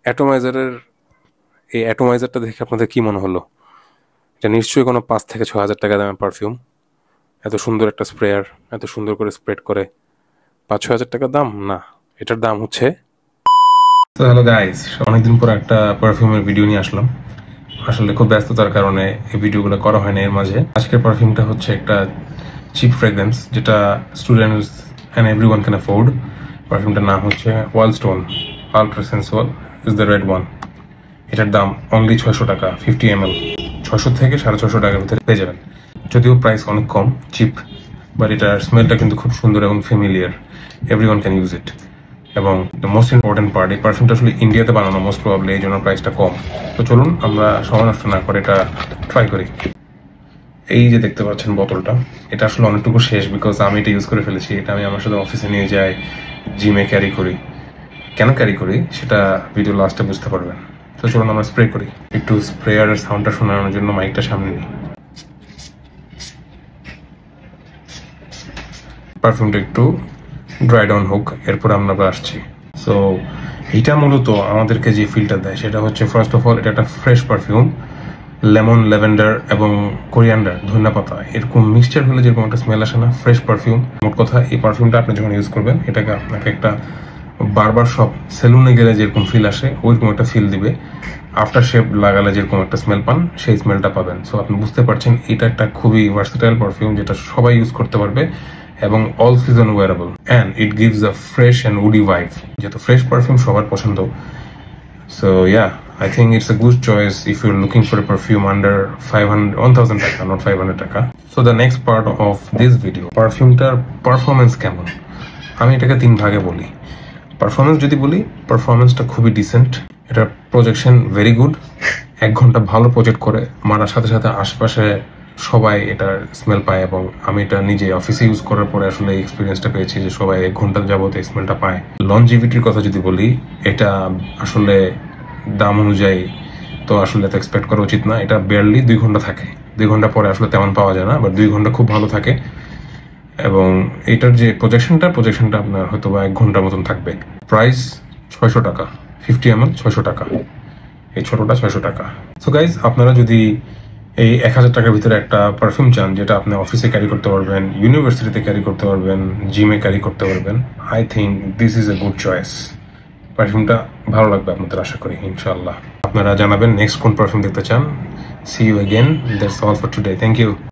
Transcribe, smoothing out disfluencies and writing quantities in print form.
অ্যাটোমাইজারের এই অ্যাটোমাইজারটা দেখে আপনাদের কি মনে হলো? এটা নিশ্চয়ই কোনো 5 থেকে 6 হাজার টাকা দামের পারফিউম। এত সুন্দর একটা স্প্রেয়ার, এত সুন্দর করে স্প্রেড করে 5-6 হাজার টাকার দাম না, এটার দাম হচ্ছে। তো হ্যালো গাইস, অনেকদিন পর একটা পারফিউমের ভিডিও নিয়ে আসলাম। আসলে খুব ব্যস্ততার কারণে এই ভিডিওগুলো করা হয় না এর মাঝে। আজকের পারফিউমটা হচ্ছে একটা চিপ ফ্রেগরেন্স যেটা students and everyone can afford. পারফিউমটার নাম হচ্ছে wild stone ultra sensual is the red one. এটার দাম অনলি 600 টাকা, 50 ml। 600 থেকে 650 টাকার ভিতরে পেয়ে যাবেন। যদিও প্রাইস অনেক কম, চিপ, বাট এটার স্মেলটা কিন্তু খুব সুন্দর এবং familiar. Everyone can use it. এবং দ্য মোস্ট ইম্পর্টেন্ট পার্ট, এই পারফিউমটা আসলে ইন্ডিয়াতে বানানো মোস্ট প্রবাবলি, এই জন্য প্রাইসটা কম। তো চলুন আমরা সময় নষ্ট না করে এটা ট্রাই করি। এই যে দেখতে পাচ্ছেন বোতলটা, এটা আসলে অনেকটুকু শেষ বিকজ আমি এটা ইউজ করে ফেলেছি। এটা আমি আমার সাথে অফিসে নিয়ে যাই, জিমে ক্যারি করি। কেন ক্যারি করি সেটা ভিডিও লাস্টে বুঝতে পারবেন। তো চলুন আমরা স্প্রে করি। একটু স্প্রেয়ারের সাউন্ডটা শোনানোর জন্য মাইকটা সামনে নিই। পারফিউমটা একটু ড্রাই ডাউন হোক, এরপর আমরা আসছি। সো এটা মূলত আমাদেরকে যে ফিলটা দেয় সেটা হচ্ছে, ফার্স্ট অফ অল এটা একটা ফ্রেশ পারফিউম। লেমন, ল্যাভেন্ডার এবং কোরিয়ান্ডার, ধনিয়া পাতা এরকম মিক্সচার হলে যেরকম একটা স্মেল আসে না, ফ্রেশ পারফিউম। মোট কথা, এই পারফিউমটা আপনি যখন ইউজ করবেন এটাকে আপনাকে একটা বারবার শপ, সেলুনে গেলে যেরকম ফিল আসে ওইরকম একটা ফিল দিবে। আফটার শেভ লাগালে যেরকম একটা স্মেল পান সেই স্মেলটা পাবেন। সো আপনি বুঝতে পারছেন এটা একটা খুবই ভার্সেটাইল পারফিউম যেটা সবাই ইউজ করতে পারবে এবং all season wearable, and it gives a fresh and woody vibe. যেহেতু ফ্রেশ পারফিউম সবার পছন্দ, so yeah, I think it's a good choice if you're looking for a perfume under 1000 টাকা, not 500 টাকা. So the next part of this video, পারফিউমটার performance কেমন, আমি এটাকে 3 ভাগে বলি। পারফরমেন্স যদি বলি, পারফরমেন্সটা খুবই ডিসেন্ট। এটার প্রজেকশন ভেরি গুড। 1 ঘন্টা ভালো প্রজেক্ট করে মারার সাথে সাথে আশেপাশে সবাই এটার স্মেল পায়, এবং আমি এটা নিজে অফিসে ইউজ করার পরে আসলে এই এক্সপিরিয়েন্সটা পেয়েছি যে সবাই 1 ঘন্টা যাবত এই স্মেলটা পায়। লনজিভিটির কথা যদি বলি, এটা আসলে দাম অনুযায়ী তো আসলে তো এক্সপেক্ট করা উচিত না। এটা বেয়ারলি 2 ঘন্টা থাকে। 2 ঘন্টা পরে আসলে তেমন পাওয়া যায় না, বাট 2 ঘন্টা খুব ভালো থাকে। এবং এটার যে প্রজেকশনটা আপনার হয়তো বা 1 ঘন্টার মতন থাকবে। প্রাইস 600 টাকা, 50 ml 600 টাকা, এই ছোটটা 600 টাকা। সো গাইজ, আপনারা যদি এই 1000 টাকার ভিতরে একটা পারফিউম চান যেটা আপনি অফিসে ক্যারি করতে পারবেন, ইউনিভার্সিটিতে ক্যারি করতে পারবেন, জিমে ক্যারি করতে পারবেন, I think this is a good choice. পারফিউমটা ভালো লাগবে আপনাদের, আশা করি ইনশাআল্লাহ। আপনারা জানাবেন নেক্সট কোন পারফিউম দেখতে চান। See you again, that's all for today, thank you.